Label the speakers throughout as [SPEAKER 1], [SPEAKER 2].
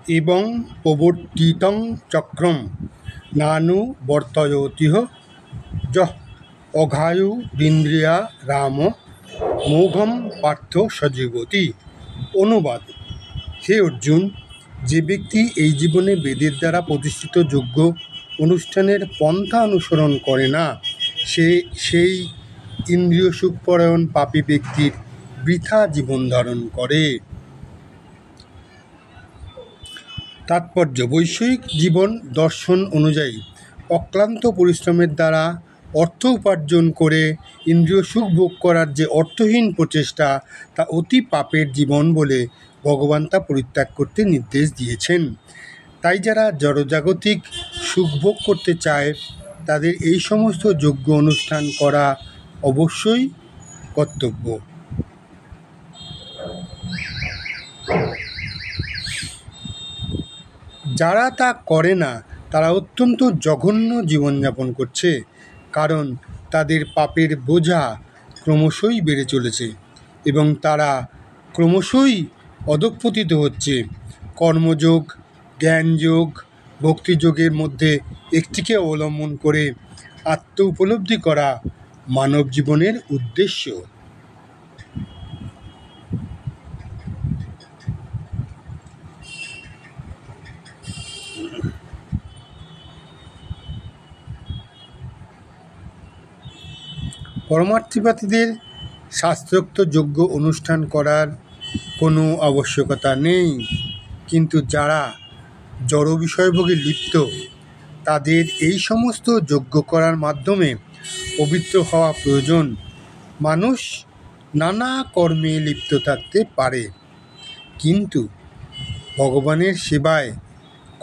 [SPEAKER 1] এবং প্রবর্তিতং চক্রম নানু বর্তয়তিহ যহ অঘায়ুরিন্দ্রিয়া রাম মোঘম পার্থ সজীবতি। অনুবাদ: হে অর্জুন, যে ব্যক্তি এই জীবনে বেদের দ্বারা প্রতিষ্ঠিত যজ্ঞ অনুষ্ঠানের পন্থা অনুসরণ করে না, সেই ইন্দ্রিয় সুখপরায়ণ পাপী ব্যক্তির বৃথা জীবন ধারণ করে। তাৎপর্য: বৈষয়িক জীবন দর্শন অনুযায়ী অক্লান্ত পরিশ্রমের দ্বারা অর্থ উপার্জন করে ইন্দ্রিয় সুখ ভোগ করার যে অর্থহীন প্রচেষ্টা, তা অতি পাপের জীবন বলে ভগবান তা পরিত্যাগ করতে নির্দেশ দিয়েছেন। তাই যারা জড়জাগতিক সুখ ভোগ করতে চায়, তাদের এই সমস্ত যজ্ঞ অনুষ্ঠান করা অবশ্যই কর্তব্য। যারা তা করে না, তারা অত্যন্ত জঘন্য জীবনযাপন করছে, কারণ তাদের পাপের বোঝা ক্রমশই বেড়ে চলেছে এবং তারা ক্রমশই অধঃপতিত হচ্ছে। কর্মযোগ, জ্ঞানযোগ, ভক্তিযোগের মধ্যে একটিকে অবলম্বন করে আত্ম উপলব্ধি করা মানব জীবনের উদ্দেশ্য। পরমার্থীবাদীদের শাস্ত্রোক্ত যজ্ঞ অনুষ্ঠান করার কোনো আবশ্যকতা নেই, কিন্তু যারা জড় বিষয়ভোগে লিপ্ত, তাদের এই সমস্ত যজ্ঞ করার মাধ্যমে পবিত্র হওয়া প্রয়োজন। মানুষ নানা কর্মে লিপ্ত থাকতে পারে, কিন্তু ভগবানের সেবায়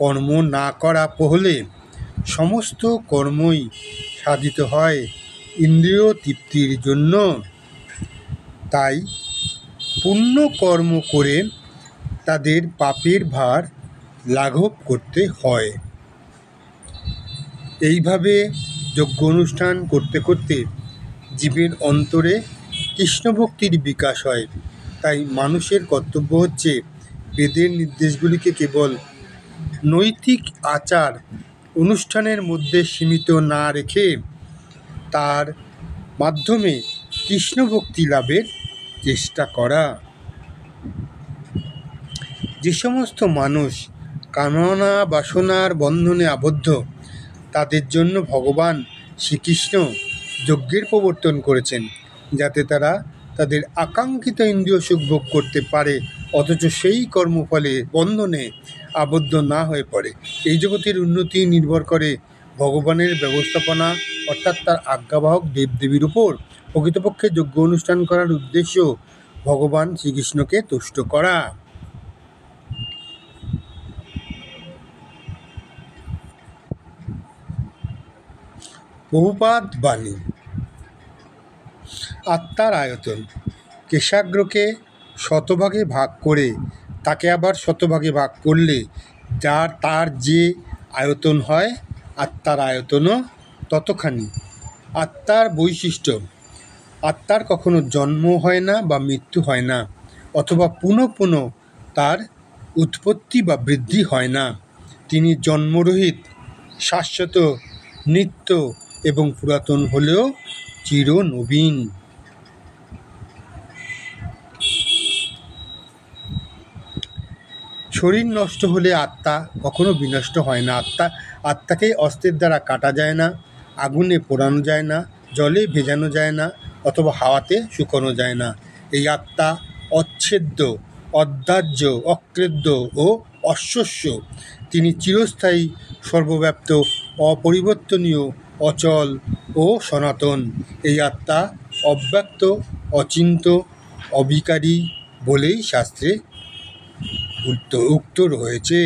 [SPEAKER 1] কর্ম না করা হলে সমস্ত কর্মই সাধিত হয় ইন্দ্রিয় তৃপ্তির জন্য। তাই পুণ্য কর্ম করে তাদের পাপের ভার লাঘব করতে হয়। এইভাবে যজ্ঞ অনুষ্ঠান করতে করতে জীবের অন্তরে কৃষ্ণভক্তির বিকাশ হয়। তাই মানুষের কর্তব্য হচ্ছে বেদের নির্দেশগুলিকে কেবল নৈতিক আচার অনুষ্ঠানের মধ্যে সীমিত না রেখে তার মাধ্যমে কৃষ্ণভক্তি লাভের চেষ্টা করা। যে সমস্ত মানুষ কামনা বাসনার বন্ধনে আবদ্ধ, তাদের জন্য ভগবান শ্রীকৃষ্ণ যজ্ঞের প্রবর্তন করেছেন, যাতে তারা তাদের আকাঙ্ক্ষিত ইন্দ্রিয় সুখ ভোগ করতে পারে, অথচ সেই কর্মফলে বন্ধনে আবদ্ধ না হয়ে পড়ে। এই জগতের উন্নতি নির্ভর করে ভগবানের ব্যবস্থাপনা, অর্থাৎ তার আজ্ঞাবাহক দেবদেবীর উপর। প্রকৃতপক্ষে যজ্ঞ অনুষ্ঠান করার উদ্দেশ্য ভগবান শ্রীকৃষ্ণকে তুষ্ট করা। প্রভুপাদ বাণী। আত্মার আয়তন: কেশাগ্রকে শতভাগে ভাগ করে তাকে আবার শতভাগে ভাগ করলে তার যে আয়তন হয়, আত্মার আয়তনও ততখানি। আত্মার বৈশিষ্ট্য: আত্মার কখনো জন্ম হয় না বা মৃত্যু হয় না, অথবা পুনঃ পুনঃ তার উৎপত্তি বা বৃদ্ধি হয় না। তিনি জন্মরহিত, শাশ্বত, নিত্য এবং পুরাতন হলেও চিরনবীন। শরীর নষ্ট হলে আত্মা কখনো বিনষ্ট হয় না। আত্মাকে অস্ত্রের দ্বারা কাটা যায় না, আগুনে পোড়ানো যায় না, জলে ভেজানো যায় না, অথবা হাওয়াতে শুকানো যায় না। এই আত্মা অচ্ছেদ্য, অদাহ্য, অক্লেদ্য ও অশ্বস্য। তিনি চিরস্থায়ী, সর্বব্যাপ্ত, অপরিবর্তনীয়, অচল ও সনাতন। এই আত্মা অব্যক্ত, অচিন্ত্য, অবিকারী বলেই শাস্ত্রে উক্ত রয়েছে।